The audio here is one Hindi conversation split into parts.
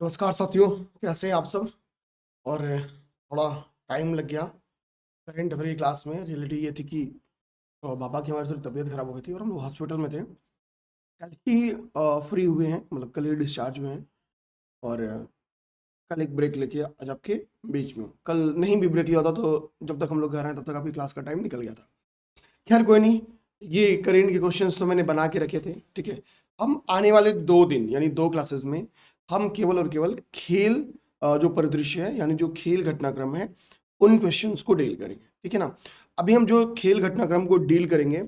नमस्कार साथियों, कैसे हैं आप सब। और थोड़ा टाइम लग गया करेंट अफेयर की क्लास में। रियलिटी ये थी कि बाबा की हमारी थोड़ी तबीयत खराब हो गई थी और हम लोग हॉस्पिटल में थे। कल ही फ्री हुए हैं, मतलब कल ही डिस्चार्ज हुए हैं। और कल एक ब्रेक लेके आज आपके बीच में हूँ। कल नहीं भी ब्रेक लिया होता तो जब तक हम लोग घर आए तब तक आपकी क्लास का टाइम निकल गया था। खैर कोई नहीं, ये करेंट के क्वेश्चंस तो मैंने बना के रखे थे। ठीक है, हम आने वाले 2 दिन यानी 2 क्लासेस में हम केवल और केवल खेल जो परिदृश्य है यानी जो खेल घटनाक्रम है उन क्वेश्चंस को डील करेंगे। ठीक है ना। अभी हम जो खेल घटनाक्रम को डील करेंगे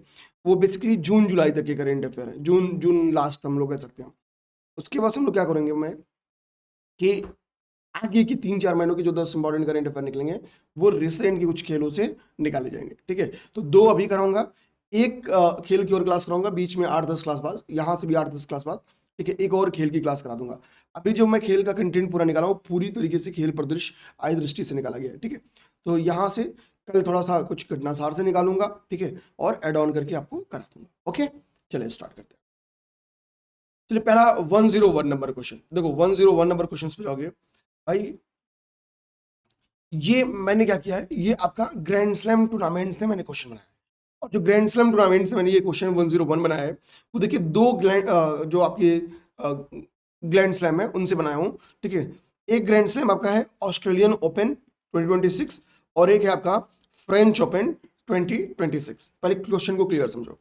वो बेसिकली जून जुलाई तक के करेंट अफेयर है। जून जून लास्ट हम लोग कह सकते हैं। उसके बाद हम लोग क्या करेंगे मैं कि आगे की 3-4 महीनों के जो 10 इंपॉर्टेंट करंट अफेयर निकलेंगे वो रिसेंट के कुछ खेलों से निकाले जाएंगे। ठीक है, तो 2 अभी कराऊंगा, एक खेल की और क्लास कराऊंगा बीच में 8-10 क्लास बाद, यहाँ से भी 8-10 क्लास बाद। ठीक है, एक और खेल की क्लास करा दूंगा। अभी जो मैं खेल का कंटेंट पूरा निकाला हूँ पूरी तरीके से खेल परिदृश्य आय दृष्टि से निकाला गया है। ठीक है, तो यहाँ से कल थोड़ा सा कुछ घटनासार से निकालूंगा। ठीक है, और एड ऑन करके आपको करा दूंगा। ओके, चलिए स्टार्ट करते हैं। चलिए पहला 101 नंबर क्वेश्चन देखो। 101 नंबर क्वेश्चन पे जाओगे भाई। ये मैंने क्या किया है, ये आपका ग्रैंड स्लैम टूर्नामेंट से मैंने क्वेश्चन बनाया है। और जो ग्रैंड स्लैम टूर्नामेंट से मैंने ये क्वेश्चन 101 बनाया है वो देखिए जो आपके ग्रैंड स्लैम है उनसे बनाया हूँ। ठीक है, एक ग्रैंड स्लैम आपका है ऑस्ट्रेलियन ओपन 2026 और एक है आपका फ्रेंच ओपन 2026। पहले क्वेश्चन को क्लियर समझो।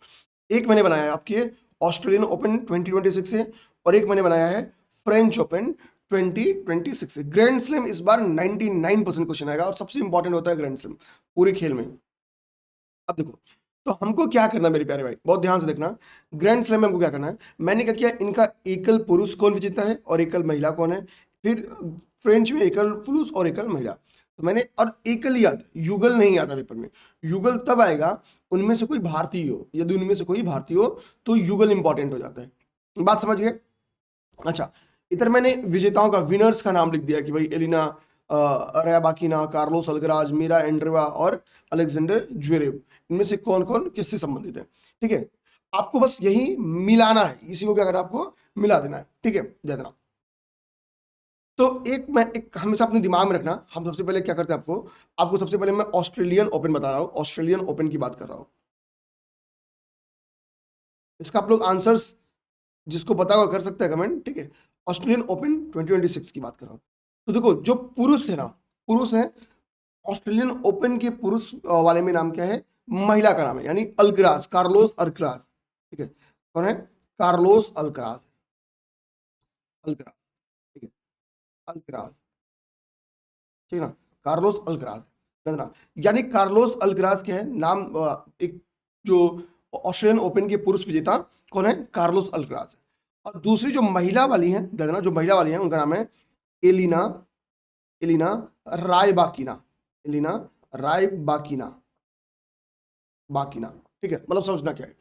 एक मैंने बनाया है आपके ऑस्ट्रेलियन ओपन 2026 से और एक मैंने बनाया है फ्रेंच ओपन 2026 से। ग्रैंड स्लैम इस बार 99% क्वेश्चन आएगा और सबसे इंपॉर्टेंट होता है ग्रैंड स्लैम पूरे खेल में। अब देखो, तो हमको क्या करना है मेरे प्यारे भाई, बहुत ध्यान से देखना। ग्रैंड स्लैम में हमको क्या करना है, मैंने क्या किया, इनका एकल पुरुष कौन विजेता है और एकल महिला कौन है। फिर फ्रेंच में एकल पुरुष और एकल महिला। तो मैंने, और एकल ही आता है, युगल नहीं आता पेपर में। युगल तब आएगा उनमें से कोई भारतीय हो, यदि उनमें से कोई भारतीय हो तो युगल इंपॉर्टेंट हो जाता है। बात समझ गए। अच्छा, इधर मैंने विजेताओं का, विनर्स का नाम लिख दिया कि भाई एलिना रैबाकिना, कार्लोस अल्कराज, मीरा एंड्रेवा और अलेक्जेंडर ज्वेरेव, इनमें से कौन कौन किससे संबंधित है। ठीक है, आपको बस यही मिलाना है, इसी को क्या करना है, आपको मिला देना है। ठीक है, दे देना। तो एक हमेशा अपने दिमाग में रखना, हम सबसे पहले क्या करते हैं, आपको आपको सबसे पहले मैं ऑस्ट्रेलियन ओपन बता रहा हूँ, ऑस्ट्रेलियन ओपन की बात कर रहा हूँ। इसका आप लोग आंसर्स जिसको पता होगा कर सकते हैं कमेंट। ठीक है, ऑस्ट्रेलियन ओपन 2026 की बात कर रहा हूँ। तो देखो जो पुरुष है ना, पुरुष है ऑस्ट्रेलियन ओपन के पुरुष वाले में नाम क्या है, महिला का नाम है यानी अल्कराज, कार्लोस अल्कराज। ठीक है, कौन है, कार्लोस अल्कराज, अल्कराज। ठीक है, अल्कराज। ठीक है ना, कार्लोस अल्कराज ना, यानी कार्लोस अल्कराज क्या है नाम, एक जो ऑस्ट्रेलियन ओपन के पुरुष विजेता कौन है, कार्लोस अल्कराज है। और दूसरी जो महिला वाली है, देखना जो महिला वाली है उनका नाम है Elena, Elena Rybakina, Elena Rybakina, Bakina. ठीक है, मतलब समझना क्या है,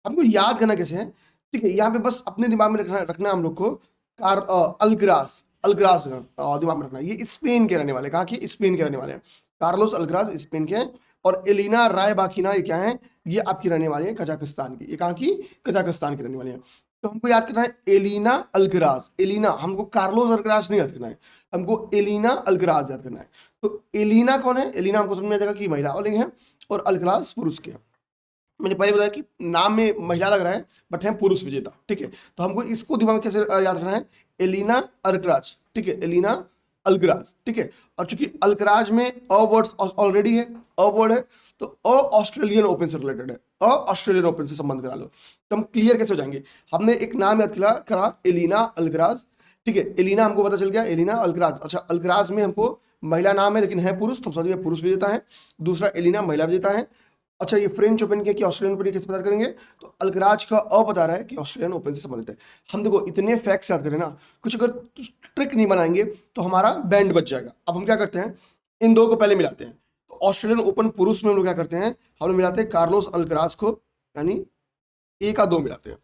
हमको याद करना कैसे है। ठीक है, यहाँ पे बस अपने दिमाग में रखना हम लोग को, अल्ग्रास, अल्ग्रास दिमाग में रखना। ये स्पेन के रहने वाले, कहाँ के, स्पेन के रहने वाले हैं। कार्लोस अल्ग्रास स्पेन के हैं और एलिना रायबाकिना ये क्या है, ये आपकी रहने वाली है कजाकिस्तान की। ये कहाँ की, कजाकिस्तान की रहने वाली है। तो हमको याद करना है एलिना अल्ग्रास, एलिना, हमको कार्लोस अल्ग्रास नहीं याद करना है, हमको एलिना अल्ग्रास याद करना है। तो एलिना कौन है, एलिना हमको समझ में आ जाएगा कि महिला वाले हैं और अल्ग्रास पुरुष के हैं। मैंने पहले बताया कि नाम में महिला लग रहा है बट है पुरुष विजेता। ठीक है, तो हमको इसको दिमाग में कैसे याद रखना है, एलिना अल्कराज। ठीक है, एलिना अल्कराज। ठीक है, और चूंकि अल्कराज में अ वर्ड ऑलरेडी है, अ वर्ड है, तो अ ऑस्ट्रेलियन ओपन से रिलेटेड है, अ ऑस्ट्रेलियन ओपन से संबंध करा लो तो हम क्लियर कैसे हो जाएंगे। हमने एक नाम याद करा एलिना अल्कराज। ठीक है, एलिना हमको पता चल गया, एलिना अल्कराज। अच्छा, अल्कराज में हमको महिला नाम है लेकिन है पुरुष, तो समझिए पुरुष विजेता है। दूसरा एलिना महिला विजेता है। अच्छा, ये फ्रेंच ओपन के कि ऑस्ट्रेलियन ओपन कैसे पता करेंगे, तो अल्कराज का अ बता रहा है कि ऑस्ट्रेलियन ओपन से संबंधित है। हम देखो इतने फैक्ट्स याद करें ना, कुछ अगर ट्रिक नहीं बनाएंगे तो हमारा बैंड बच जाएगा। अब हम क्या करते हैं, इन दो को पहले मिलाते हैं। तो ऑस्ट्रेलियन ओपन पुरुष में हम लोग क्या करते हैं, हम लोग मिलाते हैं कार्लोस अल्कराज को, यानी ए का 2 मिलाते हैं।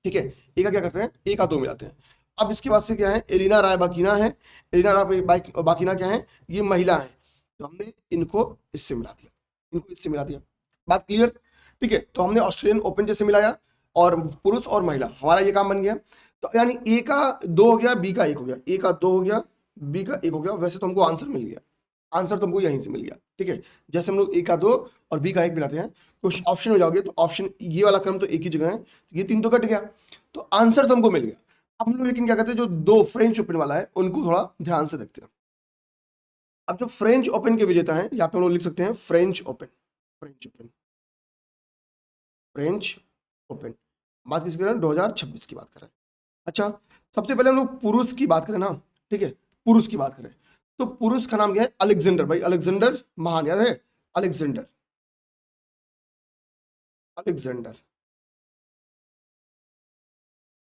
ठीक है, ए का क्या करते हैं, ए का 2 मिलाते हैं। अब इसके बाद से क्या है, एलिना राय बाकिना है, एलिना राय बाकिना क्या है, ये महिला है, तो हमने इनको इससे मिला दिया, इनको इससे मिला दिया। बात क्लियर। ठीक है, तो हमने ऑस्ट्रेलियन ओपन जैसे मिलाया और पुरुष और महिला, हमारा ये काम बन गया। तो यानी ए का 2 हो गया, बी का 1 हो गया, ए का 2 हो गया, बी का 1 हो गया। वैसे तो हमको आंसर मिल गया, आंसर तो हमको यहीं से मिल गया, ठीक है। जैसे हम लोग ए का 2 और बी का 1 मिलाते हैं, कुछ ऑप्शन में जाओगे तो ऑप्शन ये वाला क्रम तो एक ही जगह है, ये 3 तो कट गया, तो आंसर तो हमको मिल गया। अब हम लोग लेकिन क्या करते हैं, जो 2 फ्रेंच ओपन वाला है उनको थोड़ा ध्यान से देखते हैं। अब जो फ्रेंच ओपन के विजेता हैं, यहाँ पे हम लोग लिख सकते हैं French open, French open, French open. बात किसकी कर रहे हैं, 2026 की बात कर रहे हैं। अच्छा, सबसे पहले हम लोग पुरुष की बात करें ना, ठीक है, पुरुष की बात करें तो पुरुष का नाम क्या है, अलेक्जेंडर। भाई अलेक्जेंडर महान, याद है, Alexander, Alexander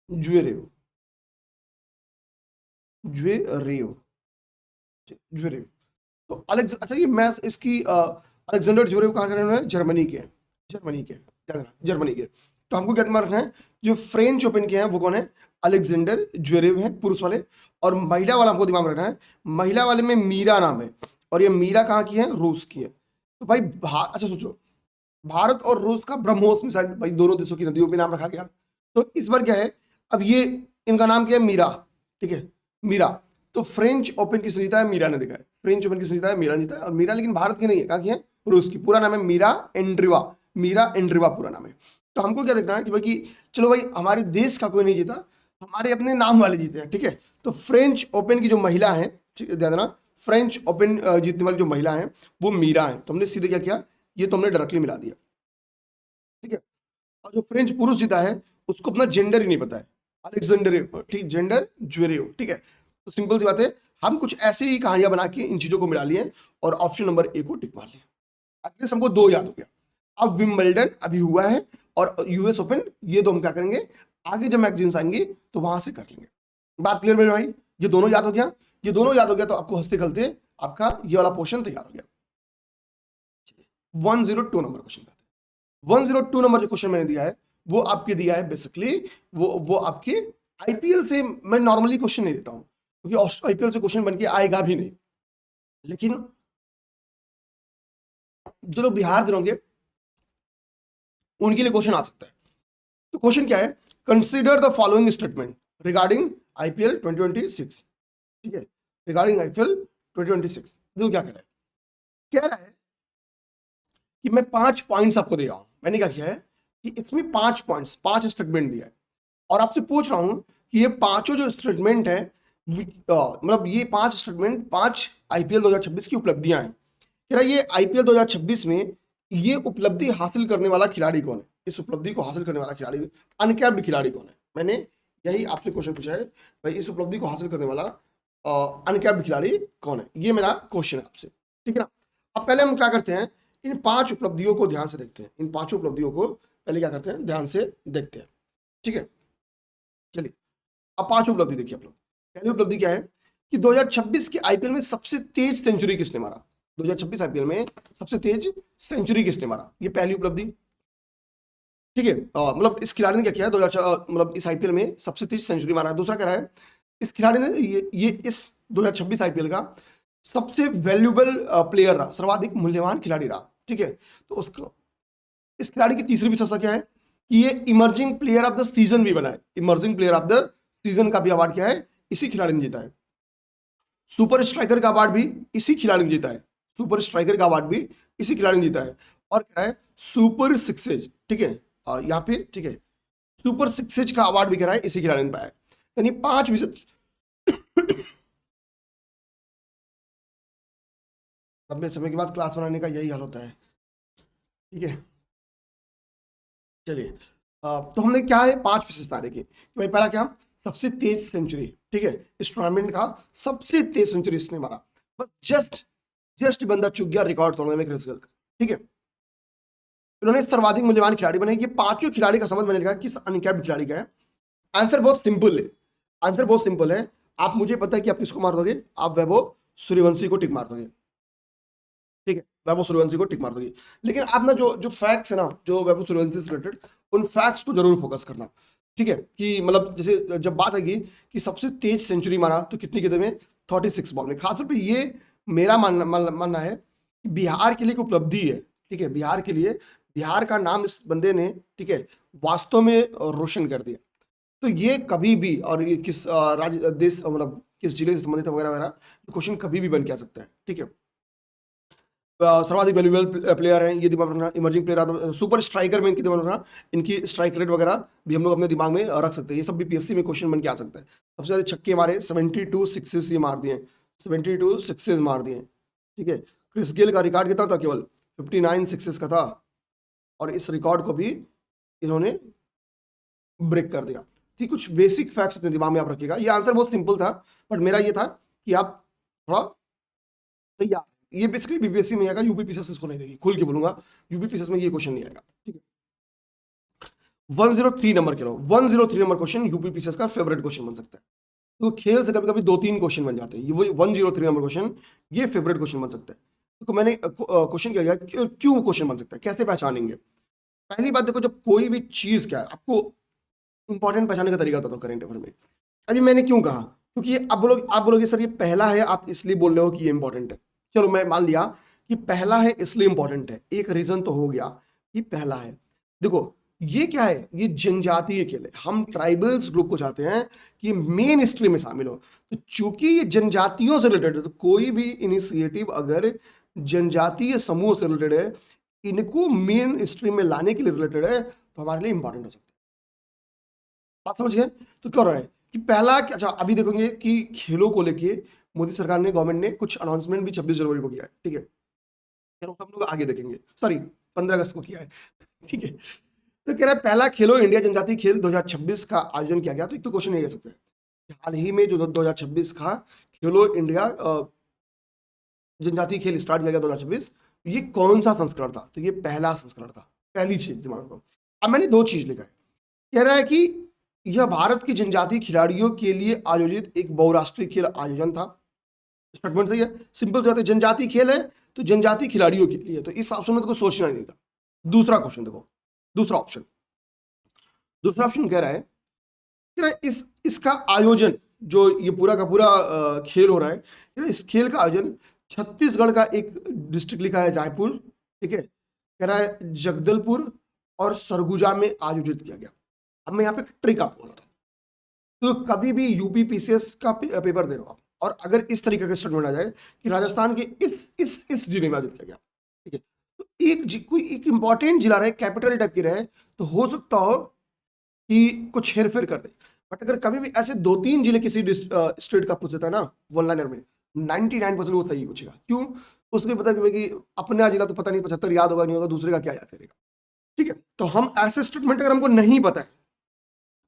Zverev, Zverev, Zverev. तो अच्छा ये मैं इसकी अलेक्जेंडर ज्वेरेव कहाँ के रहने वाले हैं, जर्मनी के हैं, जर्मनी के, जर्मनी के। तो हमको क्या दिमाग रखना है, जो फ्रेंच ओपन के हैं वो कौन है, अलेक्जेंडर ज्वेरेव है पुरुष वाले। और महिला वाला हमको दिमाग में रखना है, महिला वाले में मीरा नाम है, और ये मीरा कहाँ की है, रूस की है। तो भाई अच्छा सोचो, भारत और रूस का ब्रह्मोस मिसाइल, भाई दोनों देशों की नदियों पे नाम रखा गया। तो इस बार क्या है, अब ये इनका नाम क्या है, मीरा, ठीक है, मीरा। तो फ्रेंच ओपन की जीता है, मीरा ने देखा है, फ्रेंच ओपन की जीता है, मीरा जीता है। और मीरा लेकिन भारत की नहीं है, कहाँ की है, रूस की। पूरा नाम है मीरा एंड्रीवा, मीरा एंड्रीवा पूरा नाम है। तो हमको क्या देखना है कि भाई कि चलो भाई हमारे देश का कोई नहीं जीता, हमारे अपने नाम वाले जीते हैं, ठीक है। तो फ्रेंच ओपन की जो महिला है, ठीक है, ध्यान देना, फ्रेंच ओपन जीतने वाली जो महिला है वो मीरा है। तो हमने सीधे क्या किया, ये तो हमने डायरेक्टली मिला दिया, ठीक है। और जो फ्रेंच पुरुष जीता है उसको अपना जेंडर ही नहीं पता है, अलेक्जेंडर, ठीक, जेंडर ज्वेरेव, ठीक है। तो सिंपल सी बात है, हम कुछ ऐसे ही कहानियां बना के इन चीजों को मिला लिए और ऑप्शन नंबर ए को टिक मार लिया। एटलीस्ट हमको 2 याद हो गया। अब विंबलडन अभी हुआ है और यूएस ओपन, ये 2 हम क्या करेंगे, आगे जब मैगजीन्स आएंगे तो वहां से कर लेंगे। बात क्लियर मेरे भाई, ये दोनों याद हो गया, ये दोनों याद हो गया तो आपको हंसते खेलते आपका ये वाला पोर्शन तैयार हो गया। 102 नंबर क्वेश्चन, 102 नंबर जो क्वेश्चन मैंने दिया है वो आपके दिया है बेसिकली, वो आपके आईपीएल से। मैं नॉर्मली क्वेश्चन नहीं देता हूं क्योंकि आईपीएल से क्वेश्चन बन के आएगा भी नहीं, लेकिन जो लोग बिहार दे होंगे उनके लिए क्वेश्चन आ सकता है। तो क्वेश्चन क्या है, consider the following statement regarding IPL 2026, ठीक है, रिगार्डिंग आईपीएल 2026। देखो क्या कह रहा है, कह रहा है कि मैं 5 पॉइंट्स आपको दे रहा हूं। मैंने क्या किया है कि इसमें 5 पॉइंट्स, 5 स्टेटमेंट दिया है और आपसे पूछ रहा हूं कि ये पांचों जो स्टेटमेंट है, मतलब ये 5 स्टेटमेंट 5 आईपीएल 2026 की उपलब्धियां हैं। कह रहा है ये आईपीएल 2026 में ये उपलब्धि हासिल करने वाला खिलाड़ी कौन है, इस उपलब्धि को हासिल करने वाला खिलाड़ी, अनकैप्ड खिलाड़ी कौन है। मैंने यही आपसे क्वेश्चन पूछा है, भाई इस उपलब्धि को हासिल करने वाला अनकैप्ड खिलाड़ी कौन है, ये मेरा क्वेश्चन है आपसे, ठीक है ना। अब पहले हम क्या करते हैं, इन 5 उपलब्धियों को ध्यान से देखते हैं, इन 5 उपलब्धियों को पहले क्या करते हैं, ध्यान से देखते हैं, ठीक है। चलिए अब 5 उपलब्धि देखिए आप लोग। पहली उपलब्धि क्या है कि 2026 के आईपीएल में सबसे तेज सेंचुरी किसने मारा, 2026 आईपीएल में सबसे तेज सेंचुरी किसने मारा, ये पहली उपलब्धि, ठीक है। मतलब इस खिलाड़ी ने क्या किया, 2000 मतलब इस आईपीएल में सबसे तेज सेंचुरी मारा है। दूसरा कह रहा है इस खिलाड़ी ने ये इस 2026 आईपीएल का सबसे वैल्यूएबल प्लेयर रहा, सर्वाधिक मूल्यवान खिलाड़ी रहा, ठीक है। तो उसको इस खिलाड़ी की तीसरी विशेषता क्या है कि ये emerging player of the season भी बना है, emerging player of the season का भी अवार्ड क्या है, इसी खिलाड़ी ने जीता है। सुपर स्ट्राइकर का अवार्ड भी इसी खिलाड़ी ने जीता है, सुपर स्ट्राइकर का अवार्ड भी इसी खिलाड़ी ने जीता है। और क्या है, सुपर सिक्सेज, ठीक है, यहाँ पे, ठीक है, सुपर सिक्सेज का अवार्ड भी कह रहा है इसी खिलाड़ी ने पाया है। यानी 5 विशेष लंबे समय के बाद क्लास बनाने का यही हाल होता है, ठीक है। चलिए तो हमने क्या है 5 विशेषता देखिए कि भाई पहला क्या, सबसे तेज सेंचुरी, ठीक है, इस टूर्नामेंट का सबसे तेज सेंचुरी इसने मारा, बस जस्ट बंदा चुक गया रिकॉर्ड तोड़ने में क्रिस गेल का, ठीक है। इन्होंने सर्वाधिक मूल्यवान खिलाड़ी बने, ये 5 खिलाड़ी का समझ मैंने लिखा कि अनकैप्ड खिलाड़ी का है। आंसर बहुत सिंपल है, आंसर बहुत सिंपल है। आप, मुझे पता है कि आप किसको मार दोगे, आप वैभव सूर्यवंशी को टिक मार दोगे, ठीक है, वैभव सूर्यवंशी को टिक मार दोगे। लेकिन आप ना जो फैक्ट्स है ना, जो वैभव सूर्यवंशी से रिलेटेड, उन फैक्ट्स को जरूर फोकस करना, ठीक है। कि मतलब जैसे जब बात आएगी कि सबसे तेज सेंचुरी मारा तो कितनी गेंद में, 36 बॉल में। खासतौर पे ये मेरा मानना है कि बिहार के लिए एक उपलब्धि है, ठीक है, बिहार के लिए, बिहार का नाम इस बंदे ने, ठीक है, वास्तव में रोशन कर दिया। तो ये कभी भी, और ये किस राज्य देश मतलब किस जिले से संबंधित है वगैरह वगैरह, क्वेश्चन कभी भी बन के आ सकता है, ठीक है। सर्वाधिक वैल्यूएबल प्लेयर हैं, ये दिमाग रखना। इमर्जिंग प्लेयर, सुपर स्ट्राइकर में इनकी दिमाग रखना, इनकी स्ट्राइक रेट वगैरह भी हम लोग अपने दिमाग में रख सकते हैं। ये सब भी पीएससी में क्वेश्चन बन के आ सकता है। सबसे ज़्यादा छक्के मारे 72 सिक्सेस ये मार दिए, 72 सिक्सेस मार दिए, ठीक है। क्रिस गेल का रिकॉर्ड कितना था, केवल 59 सिक्सेस का था, और इस रिकॉर्ड को भी इन्होंने ब्रेक कर दिया। ठीक, कुछ बेसिक फैक्ट्स अपने दिमाग में आप रखिएगा। ये आंसर बहुत सिंपल था, बट मेरा ये था कि आप थोड़ा तैयार, ये बेसिकली बीपीएससी में आएगा, यूपी पीसीएस इसको नहीं देगी, खुल के बोलूंगा, यूपी पीसीएस में ये क्वेश्चन नहीं आएगा, ठीक है। 103 नंबर के लो, 103 नंबर क्वेश्चन यूपी पीसीएस का फेवरेट क्वेश्चन बन सकता है। तो खेल से कभी कभी 2-3 क्वेश्चन बन जाते हैं, ये 103 नंबर क्वेश्चन ये फेवरेट क्वेश्चन बन सकता है। तो मैंने क्वेश्चन किया गया क्यों क्वेश्चन बन सकता है, कैसे पहचानेंगे। पहली बात देखो, जब कोई भी चीज क्या है, आपको इंपॉर्टेंट पहचानने का तरीका बताता हूँ करंट अफेयर में। अभी मैंने क्यों कहा, क्योंकि आप बोलोगे सर ये पहला है, आप इसलिए बोल रहे हो कि ये इंपॉर्टेंट है। चलो मैं मान लिया कि पहला है इसलिए इंपॉर्टेंट है, एक रीजन तो हो गया कि पहला है। देखो ये क्या है, ये जनजातीय खेल है, हम ट्राइबल्स ग्रुप को चाहते हैं कि मेन स्ट्रीम में शामिल हो। तो चूंकि ये जनजातियों से रिलेटेड है, तो कोई भी इनिशिएटिव अगर जनजातीय समूह से रिलेटेड है, इनको मेन स्ट्रीम में लाने के लिए रिलेटेड है, तो हमारे लिए इंपॉर्टेंट हो सकता है। बात समझ गए। तो क्या हो रहा है कि पहला, अच्छा अभी देखोगे कि खेलों को लेके मोदी सरकार ने, गवर्नमेंट ने कुछ अनाउंसमेंट भी 26 जनवरी को किया है, ठीक है। हम लोग आगे देखेंगे, सॉरी 15 अगस्त को किया है, ठीक है। तो कह रहा है पहला खेलो इंडिया जनजातीय खेल 2026 का आयोजन किया गया। तो एक तो क्वेश्चन ये आ सकता है कि हाल ही में जो 2026 का खेलो इंडिया जनजातीय खेल स्टार्ट किया गया 2026, ये कौन सा संस्करण था। तो ये पहला संस्करण था, पहली चीज दिमाग को। अब मैंने 2 चीज लिखा है, कह रहा है कि यह भारत की जनजातीय खिलाड़ियों के लिए आयोजित एक बहुराष्ट्रीय खेल आयोजन था। स्टेटमेंट सही है, सिंपल से बात है, जनजातीय खेल है तो जनजातीय खिलाड़ियों के लिए, तो इस ऑप्शन में तो सोचना नहीं था। दूसरा क्वेश्चन देखो, दूसरा ऑप्शन कह रहा है इसका आयोजन, जो ये पूरा का पूरा खेल हो रहा है, इस खेल का आयोजन छत्तीसगढ़ का एक डिस्ट्रिक्ट लिखा है रायपुर, ठीक है, कह रहा है जगदलपुर और सरगुजा में आयोजित किया गया। अब मैं यहाँ पे ट्रिक आपको बताता हूँ। तो कभी भी यूपी पीसीएस का पेपर दे रहे हो आप, और अगर इस तरीके का स्टेटमेंट आ जाए कि राजस्थान के इस जिले में आयोजित किया गया, ठीक है, तो कोई एक इंपॉर्टेंट जिला रहे, कैपिटल टाइप की रहे, तो हो सकता हो कि कुछ हेरफेर कर दे। बट अगर कभी भी ऐसे 2-3 जिले किसी स्टेट का पूछ देता है ना वन लाइनर में, 99% वो सही पूछेगा। क्यों, उसको पता कि अपना जिला तो पता नहीं, 75 याद होगा नहीं होगा, दूसरे का क्या याद करेगा, ठीक है। तो हम ऐसे स्टेटमेंट अगर हमको नहीं पता है,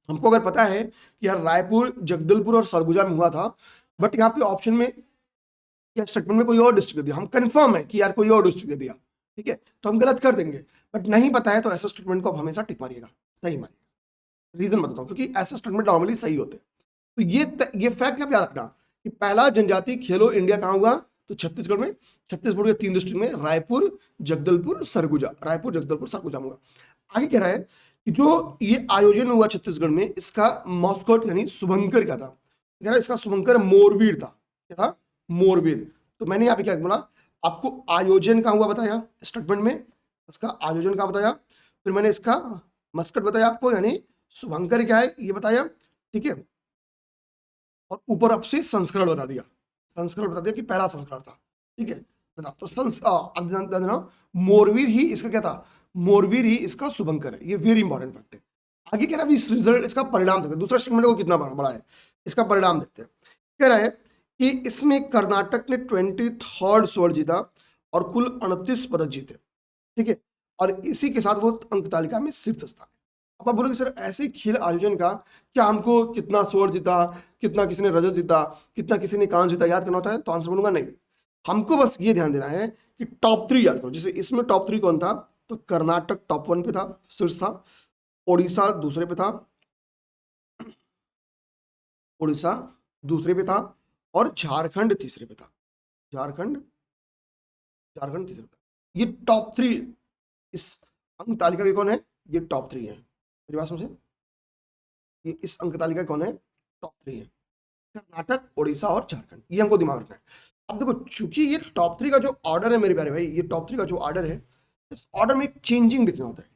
हमको अगर पता है कि यार रायपुर, जगदलपुर और सरगुजा में हुआ था, बट यहाँ पे ऑप्शन में या स्टेटमेंट में कोई और डिस्ट्रिक्ट दिया, हम कंफर्म है कि यार कोई और डिस्ट्रिक्ट दिया, ठीक है, तो हम गलत कर देंगे। बट नहीं पता है तो ऐसे स्टेटमेंट को आप हमेशा टिक मारिएगा, सही मारिएगा। रीजन बताता हूँ, क्योंकि ऐसे स्टेटमेंट नॉर्मली सही होते हैं। तो ये फैक्ट आप याद रखना कि पहला जनजातीय खेलो इंडिया कहाँ हुआ, तो छत्तीसगढ़ में, छत्तीसगढ़ के 3 डिस्ट्रिक्ट में, रायपुर, जगदलपुर, सरगुजा, रायपुर, जगदलपुर, सरगुजा में हुआ। आगे कह रहा है कि जो ये आयोजन हुआ छत्तीसगढ़ में, इसका मॉस्कोट यानी शुभंकर क्या था, कह रहा है इसका शुभंकर मोरवीर था। क्या था, मोरवीर। तो मैंने यहाँ पे क्या बोला, आपको आयोजन कहाँ हुआ बताया स्टेटमेंट में, इसका आयोजन कहाँ बताया, फिर मैंने इसका मस्कट बताया आपको, यानी शुभंकर क्या है ये बताया, ठीक है, और ऊपर आपसे संस्करण बता दिया, संस्करण बता दिया कि पहला संस्करण था, ठीक है। तो मोरवीर ही इसका क्या था, मोरवीर ही इसका शुभंकर है। ये वेरी इंपॉर्टेंट फैक्ट है। आगे कह रहा है इस रिजल्ट, इसका परिणाम देखते हैं, दूसरा स्टेटमेंट को कितना बड़ा है, इसका परिणाम देखते हैं। कह रहा है कि इसमें कर्नाटक ने 23rd स्वर्ण जीता और कुल 29 पदक जीते, ठीक है, और इसी के साथ वो अंक तालिका में शीर्ष स्थान है। अब आप बोलोगे सर ऐसे खेल आयोजन का क्या हमको कितना स्वर्ण जीता, कितना किसी ने रजत जीता, कितना किसी ने कांस्य जीता याद करना होता है, तो आंसर बोलूंगा नहीं। हमको बस ये ध्यान देना है कि टॉप 3 याद करो। जैसे इसमें टॉप 3 कौन था, तो कर्नाटक टॉप 1 पे था, शीर्ष था, उड़ीसा दूसरे पे था, उड़ीसा दूसरे पे था, और झारखंड तीसरे पे था, झारखंड तीसरे पे था। ये टॉप 3 इस अंक तालिका के कौन है, ये टॉप 3 है। मेरी बात समझे, ये इस अंक तालिका कौन है, टॉप 3 है, कर्नाटक, उड़ीसा और झारखंड। ये हमको दिमाग रखना है। अब देखो चूंकि ये टॉप 3 का जो ऑर्डर है मेरे प्यारे भाई, ये टॉप 3 का जो ऑर्डर है, इस ऑर्डर में एक चेंजिंग दिखना होता है।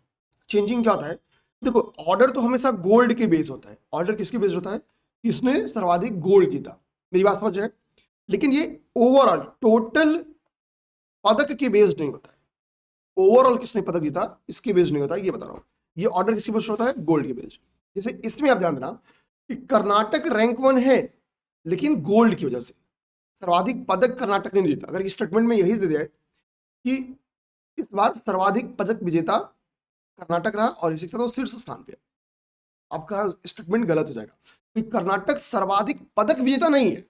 चेंजिंग क्या होता है, देखो ऑर्डर तो हमेशा गोल्ड के बेस होता है। ऑर्डर किसके बेस होता है? किसने सर्वाधिक गोल्ड जीता, मेरी बात समझ रहे? लेकिन ये ओवरऑल टोटल पदक के बेस्ड नहीं होता है। ओवरऑल किसने पदक जीता इसके बेस्ड नहीं होता है, ये बता रहा हूं। ये ऑर्डर किसके बेस्ड होता है? गोल्ड के बेस्ड। जैसे इसमें आप ध्यान देना कि कर्नाटक रैंक 1 है, लेकिन गोल्ड की वजह से सर्वाधिक पदक कर्नाटक ने नहीं जीता। अगर स्टेटमेंट में यही दे दिया है कि इस बार सर्वाधिक पदक विजेता कर्नाटक रहा और इसी के साथ वो शीर्ष स्थान पे है, आपका स्टेटमेंट गलत हो जाएगा, क्योंकि कर्नाटक सर्वाधिक पदक विजेता नहीं है।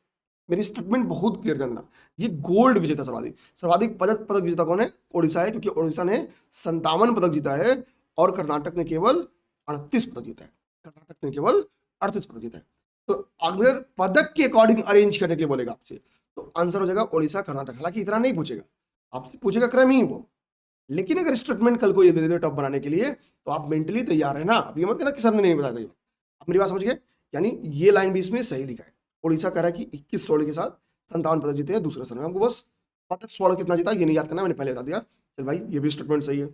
मेरी स्टेटमेंट बहुत क्लियर करना, ये गोल्ड विजेता सर्वाधिक सर्वाधिक पदक विजेता कौन है? ओडिशा है, क्योंकि ओडिशा ने 57 पदक जीता है और कर्नाटक ने केवल 38 पदक जीता है। कर्नाटक ने केवल 38 पदक जीता है। तो अगर पदक के अकॉर्डिंग अरेंज करने के लिए बोलेगा आपसे, तो आंसर हो जाएगा ओडिशा कर्नाटक। हालांकि इतना नहीं पूछेगा, आपसे पूछेगा क्रम ही वो। लेकिन अगर स्टेटमेंट कल को ये दे दे टॉप बनाने के लिए, तो आप मेंटली तैयार है ना। अब ये मत कहना कि सर ने नहीं बताया था। आप मेरी बात समझ गए? यानी ये लाइन भी इसमें सही लिखा है। उड़ीसा कह रहा है कि 21 स्वर्ण के साथ 57 पदक जीते हैं दूसरे स्थान में। हमको बस पदक स्वर्ण कितना जीता ये नहीं याद करना, मैंने पहले बता दिया। चल भाई ये भी स्टेटमेंट सही है।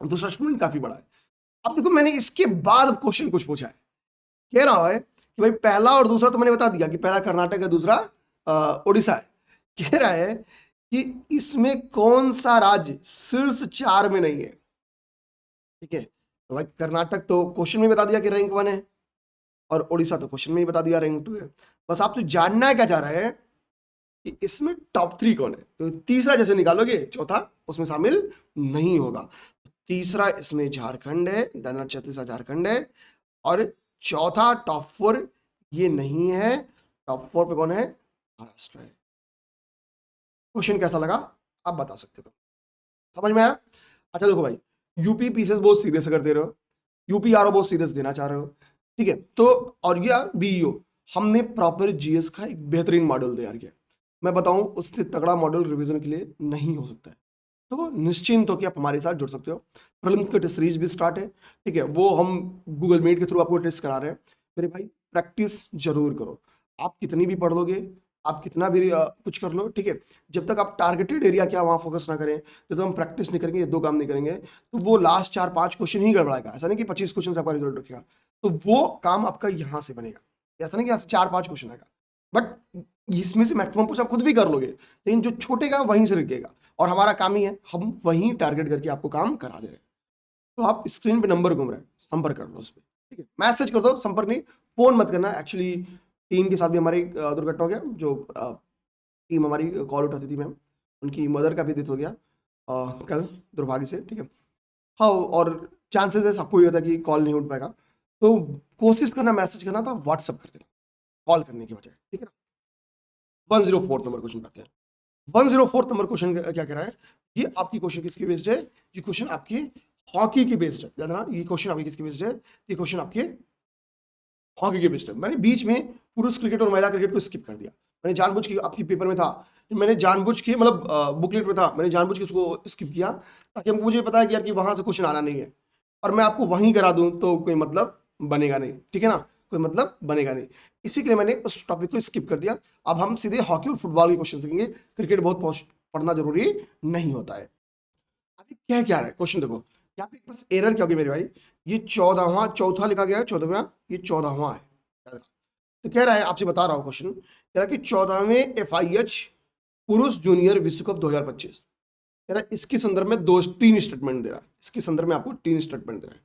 दूसरा स्टेटमेंट काफी बड़ा है। अब देखो मैंने इसके बाद क्वेश्चन कुछ पूछा है। कह रहा है कि भाई पहला और दूसरा तो मैंने बता दिया कि पहला कर्नाटक है, दूसरा उड़ीसा है। कह रहा है कि इसमें कौन सा राज्य शीर्ष 4 में नहीं है। ठीक है, तो भाई कर्नाटक तो क्वेश्चन में बता दिया कि रैंक 1 है, और उड़ीसा तो क्वेश्चन में ही बता दिया रैंक 2 है। बस आपसे जानना है क्या चाह रहा है कि इसमें टॉप 3 कौन है। तो तीसरा जैसे निकालोगे चौथा उसमें शामिल नहीं होगा। तीसरा इसमें झारखंड है, दादरा छत्तीसगढ़ झारखंड है, और चौथा टॉप 4 ये नहीं है। टॉप 4 पे कौन है? महाराष्ट्र है। क्वेश्चन कैसा लगा आप बता सकते हो, समझ में आया? अच्छा देखो भाई, यूपी पीसीएस बहुत सीरियस अगर दे रहे हो, यूपी आरओ बहुत सीरियस देना चाह रहे हो, ठीक है, तो और ये बीईओ हमने प्रॉपर जीएस का एक बेहतरीन मॉडल तैयार किया। मैं बताऊं उससे तगड़ा मॉडल रिवीजन के लिए नहीं हो सकता है। तो निश्चिंत हो कि आप हमारे साथ जुड़ सकते हो। प्रीलिम्स के टेस्ट सीरीज भी स्टार्ट है, ठीक है, वो हम गूगल मीट के थ्रू आपको टेस्ट करा रहे हैं। मेरे भाई प्रैक्टिस जरूर करो। आप कितनी भी पढ़ लोगे, आप कितना भी कुछ कर लो, ठीक है, जब तक आप टारगेटेड एरिया क्या वहां फोकस ना करें, जब तक हम प्रैक्टिस नहीं करेंगे, ये 2 काम नहीं करेंगे, तो वो लास्ट 4-5 क्वेश्चन ही गड़बड़ाएगा। ऐसा नहीं कि 25 क्वेश्चन से आपका रिजल्ट रखेगा, तो वो काम आपका यहाँ से बनेगा। ऐसा नहीं कि यहाँ से 4-5 क्वेश्चन आएगा, बट इसमें से मैक्सिमम क्वेश्चन आप खुद भी कर लोगे, लेकिन जो छूटेगा वहीं से रुकेगा। और हमारा काम ही है, हम वहीं टारगेट करके आपको काम करा दे रहे हैं। तो आप स्क्रीन पे नंबर घूम रहे हैं, संपर्क कर लो उस पर, ठीक है, मैसेज कर दो, संपर्क नहीं, फोन मत करना। एक्चुअली टीम के साथ भी हमारी दुर्घटना हो गया। जो टीम हमारी कॉल उठाती थी मैम, उनकी मदर का भी डेथ हो गया कल दुर्भाग्य से, ठीक है। हाँ, और चांसेस है सबको ये होता है कि कॉल नहीं उठ पाएगा, तो कोशिश करना मैसेज करना, तो व्हाट्सअप कर देना कॉल करने की बजाय, ठीक है ना। 104 नंबर क्वेश्चन पाते हैं। 104 नंबर क्वेश्चन क्या कह रहा है? ये आपकी क्वेश्चन किसकी बेस्ड है? ये क्वेश्चन आपके हॉकी की बेस्ड है। याद रखना, ये क्वेश्चन आपकी किसकी बेस्ड है? ये क्वेश्चन आपके हॉकी के बेस्ड है। मैंने बीच में पुरुष क्रिकेट और महिला क्रिकेट को स्किप कर दिया। मैंने जानबूझ के, आपकी पेपर में था, मैंने जानबूझ के, मतलब बुकलेट में था, मैंने जानबूझ के उसको स्किप किया, ताकि हमको मुझे पता है कि यार कि वहां से क्वेश्चन आना नहीं है, और मैं आपको वहीं करा दूं तो कोई मतलब बनेगा नहीं, ठीक है ना, कोई मतलब बनेगा नहीं। इसी के लिए मैंने उस टॉपिक को स्किप कर दिया। अब हम सीधे हॉकी और फुटबॉल के क्वेश्चन सीखेंगे। क्रिकेट बहुत पढ़ना जरूरी नहीं होता है। अभी क्या क्या है क्वेश्चन देखो, यहाँ पे बस एरर क्या होगी मेरे भाई, ये 14वां, चौथा लिखा गया है 14वां, ये 14वां है। तो कह रहा है, आपसे बता रहा हूँ क्वेश्चन, कह रहा है कि 14वें FIH पुरुष जूनियर विश्व कप 2025, कह रहा है इसके संदर्भ में 3 स्टेटमेंट दे रहा है। इसके संदर्भ में आपको 3 स्टेटमेंट दे रहा है।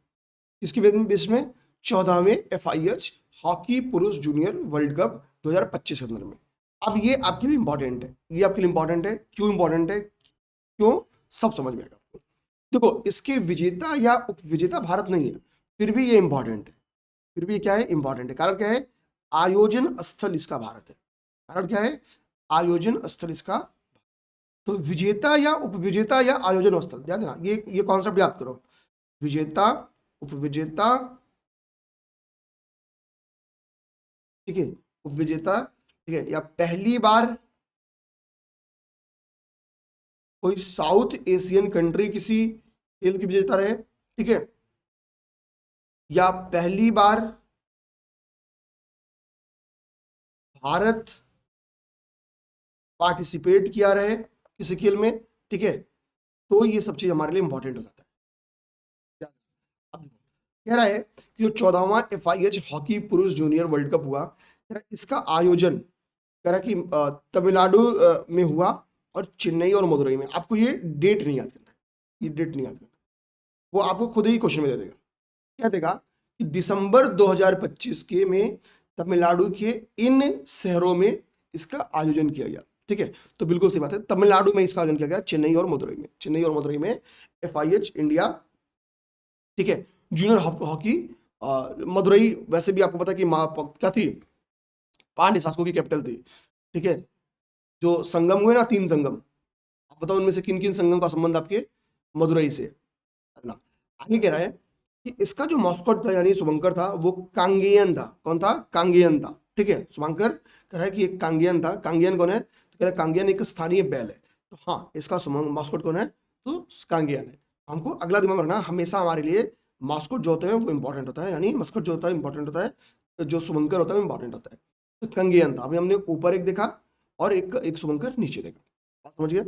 इसके बेस में 14वें FIH हॉकी पुरुष जूनियर वर्ल्ड कप 2025 के संदर्भ में। अब ये आपके लिए इंपॉर्टेंट है, ये आपके लिए इंपॉर्टेंट है। क्यों इंपॉर्टेंट है, क्यों, सब समझ में आएगा आपको। देखो इसके विजेता या उपविजेता भारत नहीं है, फिर भी ये इंपॉर्टेंट है। फिर भी क्या है, इंपॉर्टेंट है। कारण क्या है, आयोजन स्थल इसका भारत है। कारण क्या है, आयोजन स्थल इसका। तो विजेता या उपविजेता या आयोजन स्थल, ध्यान देना, ये कॉन्सेप्ट याद करो। विजेता, उपविजेता, ठीक है, उपविजेता, ठीक है, या पहली बार कोई साउथ एशियन कंट्री किसी खेल की विजेता रहे, ठीक है, या पहली बार भारत पार्टिसिपेट किया रहे किसी खेल में, ठीक है, तो ये सब चीज हमारे लिए इंपॉर्टेंट हो जाता है। अब कह रहा है कि जो 14वां FIH हॉकी पुरुष जूनियर वर्ल्ड कप हुआ, कह रहा है इसका आयोजन कह रहा है कि तमिलनाडु में हुआ और चेन्नई और मदुरई में। आपको ये डेट नहीं याद करना है, ये डेट नहीं याद करना है, वो आपको खुद ही क्वेश्चन में दे देगा। क्या देगा कि दिसंबर 2025 के में तमिलनाडु के इन शहरों में इसका आयोजन किया गया। ठीक है, तो बिल्कुल सही बात है, तमिलनाडु में इसका आयोजन किया गया, चेन्नई और मदुरई में। चेन्नई और मदुरई में FIH इंडिया, ठीक है, जूनियर हॉकी। मदुरई वैसे भी आपको पता है कि क्या थी, 5 शासकों की कैपिटल थी। ठीक है, जो संगम हुए ना, 3 संगम, आप बताओ उनमें से किन किन संगम का संबंध आपके मदुरई से ना। आगे कह रहा है कि इसका जो मॉस्कोट था यानी शुभंकर था, वो कांगेयन था। कौन था? कांगेयन था। ठीक है, शुभंकर कह रहा है कि एक कांगेयन था। कांगेयन कौन है? तो कह रहा है कांगेयन एक स्थानीय बैल है। तो हाँ, इसका मॉस्कोट कौन है? तो कांगेयन है। हमको अगला दिमाग रखना, हमेशा हमारे लिए मॉस्कोट जो होता है वो इंपॉर्टेंट होता है, यानी मस्कट जो होता है इंपॉर्टेंट होता है, जो शुभंकर होता है वो इंपॉर्टेंट होता है। तो कांगेयन था। अभी हमने ऊपर एक देखा और एक शुभंकर नीचे देखा, बात समझ गए?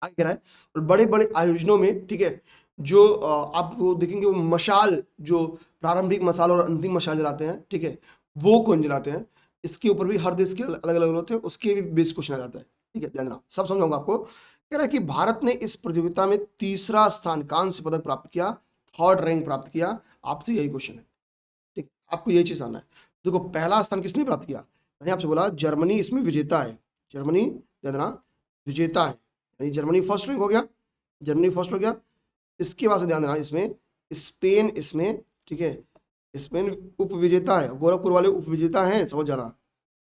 आगे कह रहा है और बड़े बड़े आयोजनों में, ठीक है, जो आप वो देखेंगे, वो मशाल, जो प्रारंभिक मशाल और अंतिम मशाल जलाते हैं, ठीक है, वो कौन जलाते हैं, इसके ऊपर भी हर देश के अलग अलग होते हैं, उसके भी बेस क्वेश्चन आ जाता है। ठीक है, ध्यान रखना, सब समझाऊंगा आपको। कह रहा है कि भारत ने इस प्रतियोगिता में तीसरा स्थान, कांस्य पदक प्राप्त किया, 3rd रैंक प्राप्त किया। आपसे यही क्वेश्चन है, ठीक, आपको यही चीज आना है। देखो, पहला स्थान किसने प्राप्त किया? मैंने आपसे बोला जर्मनी इसमें विजेता है, जर्मनी ध्यान देना विजेता है, यानी जर्मनी फर्स्ट रैंक हो गया, जर्मनी फर्स्ट हो गया। इसके बाद से ध्यान देना, इसमें स्पेन, इसमें, ठीक है, स्पेन उप विजेता है, गोरखपुर वाले उप विजेता हैं, समझ जाना,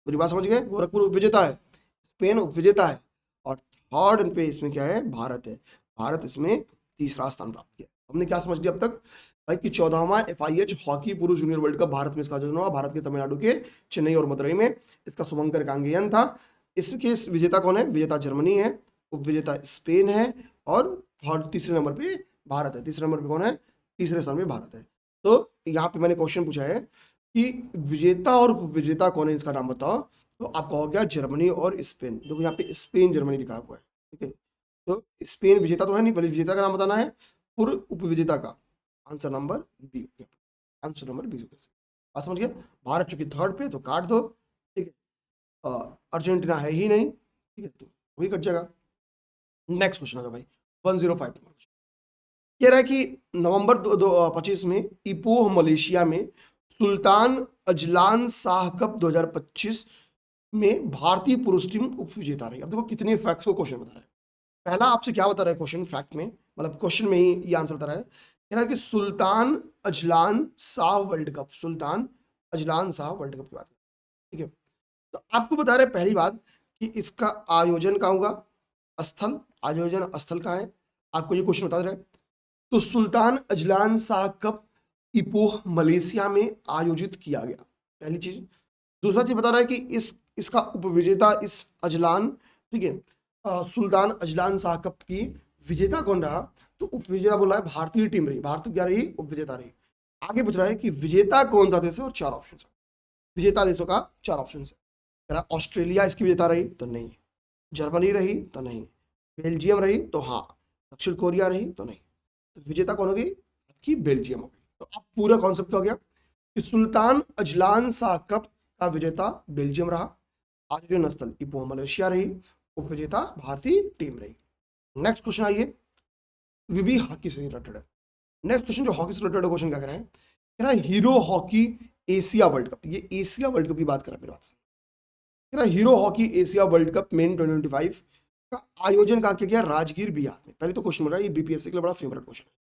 मेरी बात समझ गए, गोरखपुर उप विजेता है, स्पेन उप विजेता है, और 3rd पे इसमें क्या है? भारत है। भारत इसमें तीसरा स्थान प्राप्त किया। हमने क्या समझ लिया अब तक भाई कि 14वां FIH हॉकी पुरुष जूनियर वर्ल्ड कप भारत में इसका आयोजन हुआ, भारत के तमिलनाडु के चेन्नई और मदुरई में। इसका शुभंकर कांगेयन था। इसके विजेता कौन है? विजेता जर्मनी है, उप विजेता स्पेन है, और तीसरे नंबर पे भारत है। तीसरे नंबर पे कौन है? तीसरे स्थान पे भारत है। तो यहाँ पे मैंने क्वेश्चन पूछा है कि विजेता और विजेता कौन है, इसका नाम बताओ, तो आपका हो गया जर्मनी और स्पेन। देखो यहाँ पे स्पेन जर्मनी लिखा हुआ है, ठीक है, तो स्पेन विजेता तो है नहीं, बल्कि विजेता का नाम बताना है, पूर्व उपविजेता का। आंसर नंबर बी हो गया, आंसर नंबर बी हो गया। बात समझ गए? भारत चूंकि 3rd पे, तो काट दो, ठीक है, अर्जेंटीना है ही नहीं, ठीक है, तो वही कट जाएगा। नेक्स्ट क्वेश्चन होगा भाई 105 नंबर। कह रहा है कि नवंबर 2025 में इपोह मलेशिया में सुल्तान अजलान शाह कप 2025 में भारतीय पुरुष टीम उप विजेता रही। अब देखो कितने फैक्ट्स को क्वेश्चन बता रहा है। पहला आपसे क्या बता रहा है क्वेश्चन, फैक्ट में, मतलब क्वेश्चन में ही ये आंसर बता रहा है। कह रहा है कि Sultan Azlan Shah world cup, Sultan Azlan Shah world cup की बात है, ठीक है। तो आपको बता रहे पहली बात कि इसका आयोजन कहाँ होगा, स्थल, आयोजन स्थल कहाँ है, आपको ये क्वेश्चन बता रहे हैं। तो Sultan Azlan Shah cup Ipoh Malaysia में आयोजित किया गया, पहली चीज। दूसरा चीज बता रहा है कि इसका उपविजेता इस अजलान, ठीक है, सुल्तान अजलान शाह कप की विजेता कौन रहा, तो उपविजेता बोला है भारतीय टीम रही, भारत क्या रही, उपविजेता रही। आगे पूछ रहा है कि विजेता कौन सा देश है, और 4 ऑप्शन है, विजेता देशों का 4 ऑप्शन है। ऑस्ट्रेलिया इसकी विजेता रही तो नहीं, जर्मनी रही तो नहीं, बेल्जियम रही तो हाँ, दक्षिण कोरिया रही तो नहीं, तो विजेता कौन होगी आपकी, बेल्जियम होगी। तो अब पूरा कॉन्सेप्ट क्या हो गया कि सुल्तान अजलान शाह कप का विजेता बेल्जियम रहा, आयोजन स्थल इपोह मलेशिया रही, उप विजेता भारतीय टीम रही। नेक्स्ट क्वेश्चन आइए, वे भी हॉकी से रिलेटेड है। नेक्स्ट क्वेश्चन जो हॉकी से रिलेटेड क्वेश्चन क्या कर रहे हैं, कह रहा है hero hockey Asia world cup, ये एशिया वर्ल्ड कप की बात कर रहा है मेरी बात, कह रहा है hero hockey Asia world cup main 2025 का आयोजन कहाँ किया गया, राजगीर बिहार में। पहले तो क्वेश्चन बोल रहा है, ये बीपीएससी के लिए बड़ा फेवरेट क्वेश्चन है,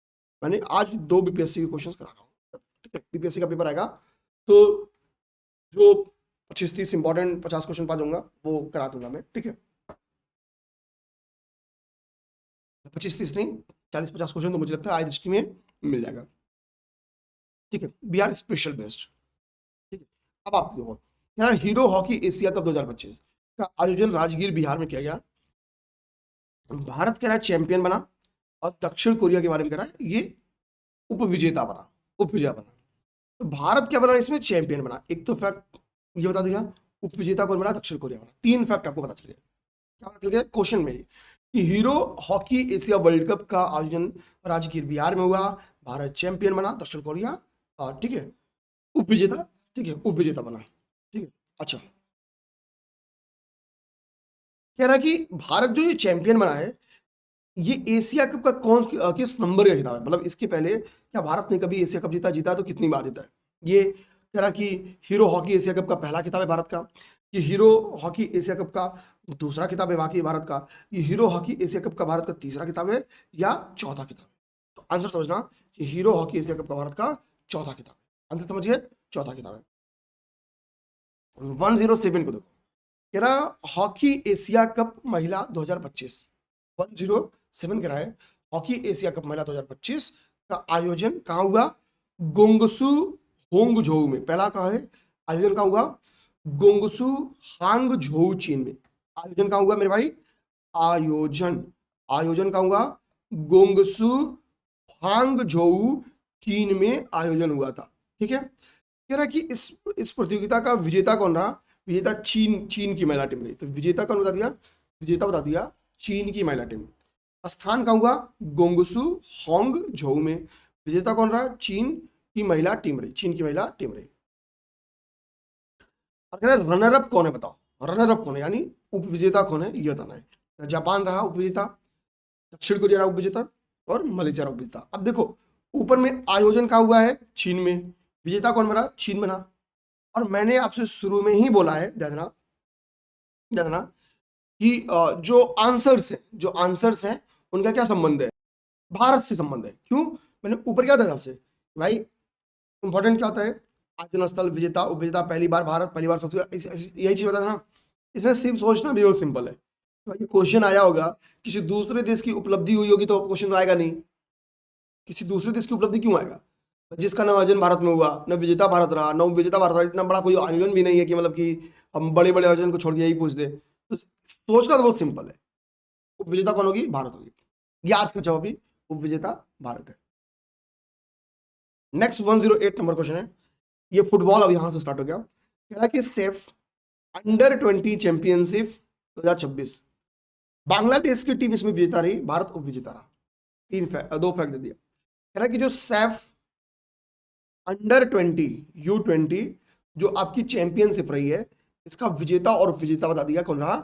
मैंने आज 2 बीपीएससी के क्वेश्चन करा रहा हूँ, ठीक है, बीपीएससी का पेपर आएगा तो जो 25-30 इंपॉर्टेंट 50 क्वेश्चन पा दूंगा वो करा दूंगा मैं, ठीक है, 25-30 नहीं, 40-50 क्वेश्चन तो मुझे लगता है आज दृष्टि में मिल जाएगा, ठीक है, बिहार स्पेशल बेस्ड, ठीक है। अब आप देखो यार, हीरो हॉकी एशिया कप 2025 का आयोजन राजगीर बिहार में किया गया। भारत कह रहा है चैंपियन बना, और दक्षिण कोरिया के बारे में कह रहा है ये उपविजेता बना, उपविजेता बना। तो भारत क्या बना, इसमें चैंपियन बना। एक तो फैक्ट ये बता दिया, उपविजेता कौन बना, दक्षिण कोरिया बना। 3 फैक्ट आपको पता चल गया, क्या पता चल गया क्वेश्चन में कि hero hockey Asia world cup का आयोजन राजगीर बिहार में हुआ, भारत चैंपियन बना, दक्षिण कोरिया ठीक है उप विजेता, ठीक है उप विजेता बना, ठीक है। अच्छा, कह रहा है कि भारत जो ये चैंपियन बना है, ये एशिया कप का किस नंबर का खिताब है, मतलब इसके पहले क्या भारत ने कभी एशिया कप जीता, जीता तो कितनी बार जीता है। ये कह रहा कि हीरो हॉकी एशिया कप का पहला खिताब है भारत का, ये हीरो हॉकी एशिया कप का दूसरा खिताब है बाकी भारत का, ये हीरो हॉकी एशिया कप का भारत का तीसरा खिताब है या चौथा खिताब है। तो आंसर समझना कि हीरो हॉकी एशिया कप का भारत का चौथा खिताब है। आंसर समझिए, चौथा खिताब है। 107 को देखो, कह रहा हॉकी एशिया कप महिला 2025, 107 कह रहा है हॉकी एशिया कप महिला 2025 का आयोजन कहाँ हुआ, गोंगसू होंगझोउ में। पहला कहाँ है आयोजन, कहाँ हुआ, गोंगसू हांगझोउ चीन में। आयोजन कहाँ हुआ मेरे भाई, आयोजन आयोजन कहाँ हुआ, गोंगसू हांगझोउ चीन में आयोजन हुआ था, ठीक है। कह रहा है कि इस प्रतियोगिता का विजेता कौन रहा, विजेता चीन की महिला टीम रही। तो विजेता कौन बता दिया, विजेता बता दिया चीन की महिला टीम। स्थान कहाँ हुआ, गोंगसू हांगझोउ में। विजेता कौन रहा, चीन की महिला टीम रही, चीन की महिला टीम रही। और कह रहा है रनर अप कौन है, बताओ रनर अप कौन है, यानी उप विजेता कौन है ये बताना है। जापान रहा उप विजेता, दक्षिण कोरिया रहा उप विजेता और मलेशिया रहा उप विजेता। अब देखो ऊपर में आयोजन कहाँ हुआ है, चीन में, विजेता कौन बना, चीन बना। और मैंने आपसे शुरू में ही बोला है, ध्यान देना कि जो आंसर्स हैं उनका क्या संबंध है, भारत से संबंध है। क्यों, मैंने ऊपर क्या था आपसे भाई, इंपॉर्टेंट क्या होता है, आयोजन स्थल, विजेता, उपविजेता, पहली बार भारत, पहली बार सबसे, यही चीज बताना ना। इसमें सिर्फ सोचना भी बहुत सिंपल है। भाई क्वेश्चन आया होगा, किसी दूसरे देश की उपलब्धि हुई होगी तो क्वेश्चन आएगा नहीं, किसी दूसरे देश की उपलब्धि क्यों आएगा, जिसका न आयोजन भारत में हुआ, न विजेता भारत रहा, न विजेता भारत रहा। इतना बड़ा कोई आयोजन भी नहीं है कि मतलब कि हम बड़े बड़े आयोजन को छोड़ के यही पूछ दे। तो सोचना तो बहुत सिंपल है, उपविजेता कौन होगी, भारत होगी। याद कर जाओ अभी, उपविजेता भारत है। नेक्स्ट 108 नंबर क्वेश्चन है, ये फुटबॉल अब यहां से स्टार्ट हो गया। कह रहा है कि सेफ अंडर-20 चैंपियनशिप 2026 बांग्लादेश की टीम इसमें विजेता रही, भारत उपविजेता रहा। दो फैक्ट दे दिया। कह रहा है कि जो सेफ अंडर-20 U20 जो आपकी चैंपियनशिप रही है, इसका विजेता और उपविजेता बता दिया कौन रहा।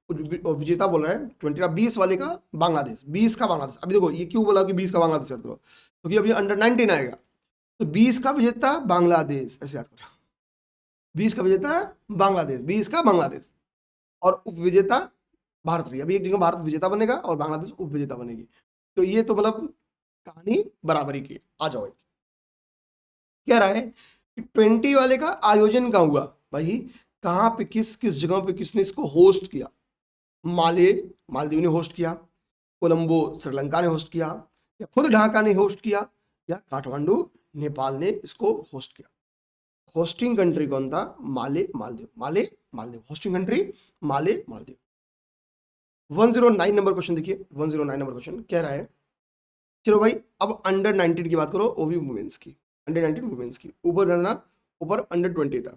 विजेता बोल रहे हैं 20 का, 20 वाले का बांग्लादेश, 20 का बांग्लादेश। अभी देखो ये क्यों बोला कि 20 का बांग्लादेश याद करो, क्योंकि अभी अंडर-19 आएगा, तो 20 का विजेता बांग्लादेश, ऐसे याद करो। 20 का विजेता बांग्लादेश, 20 का बांग्लादेश और उपविजेता भारत रही। अभी एक जगह भारत विजेता बनेगा और बांग्लादेश उपविजेता बनेगी। तो ये तो मतलब कहानी बराबरी की। आ जाओ, कह रहा है कि 20 वाले का आयोजन कहाँ हुआ, भाई कहाँ पे, किस किस जगह पे किसने इसको होस्ट किया। मालदीव ने होस्ट किया, कोलंबो श्रीलंका ने होस्ट किया, या खुद ढाका ने होस्ट किया, या काठमांडू नेपाल ने इसको होस्ट किया। होस्टिंग कंट्री कौन था, Male Maldives hosting country Maldives. 109 number question देखिए, 109 नंबर क्वेश्चन कह रहा है, चलो भाई अब अंडर-19 की बात करो, वो भी वुमेन्स की, अंडर-19 वुमेन्स की। ऊपर ध्यान देना, ऊपर अंडर-20 था,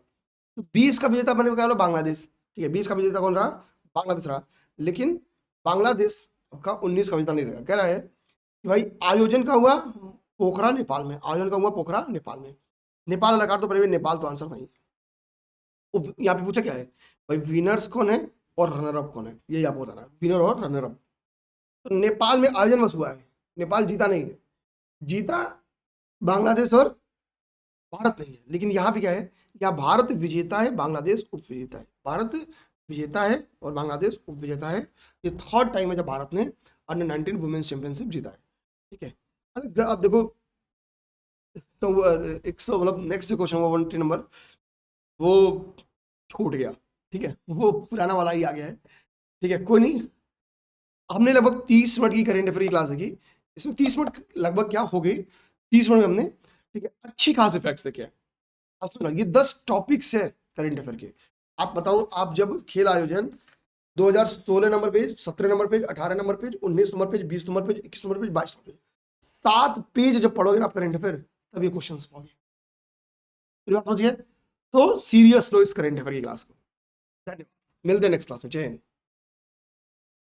तो 20 का विजेता बने क्या, बांग्लादेश, ठीक है। 20 का विजेता कौन रहा, बांग्लादेश रहा। लेकिन बांग्लादेश का 19 का विजेता नहीं रहा। कह रहा है कि भाई आयोजन का हुआ पोखरा नेपाल में, आयोजन का हुआ पोखरा नेपाल में। नेपाल वाला कार्ड तो पहले नेपाल तो आंसर नहीं। यहाँ पे पूछा क्या है भाई, विनर्स कौन है और रनर अप कौन है, यही आपको बताना है, विनर और रनर अप। तो नेपाल में आयोजन बस हुआ है, नेपाल जीता नहीं है, जीता बांग्लादेश और भारत नहीं है। लेकिन यहाँ पे क्या है, यहाँ भारत विजेता है, बांग्लादेश उप विजेता है। भारत विजेता है और बांग्लादेश उप विजेता है। ये थर्ड टाइम है जब भारत ने अंडर-19 वुमेन्स चैंपियनशिप जीता है, ठीक है। अब देखो तो 100 मतलब नेक्स्ट क्वेश्चन 120 नंबर वो छूट गया, ठीक है, वो पुराना वाला ही आ गया है, ठीक है, कोई नहीं। हमने लगभग 30 मिनट की करेंट अफेयर की क्लास देखी, इसमें 30 मिनट लगभग क्या हो गई, 30 मिनट में हमने, ठीक है, अच्छी खासी फैक्ट्स देखे। अब सुनो, ये 10 टॉपिक्स है करेंट अफेयर के। आप बताओ, आप जब खेल आयोजन 2016 number page, 17 number page, 18 number page, 19 number page, 20 number page, 21 number page, 22 number page, 7 page जब पढ़ोगे ना आप करेंट अफेयर, तब ये क्वेश्चन पाओगे। समझिए, तो सीरियस लो इस करेंट अफेयर की क्लास को। धन्यवाद, मिलते हैं नेक्स्ट क्लास में। जय हिंद।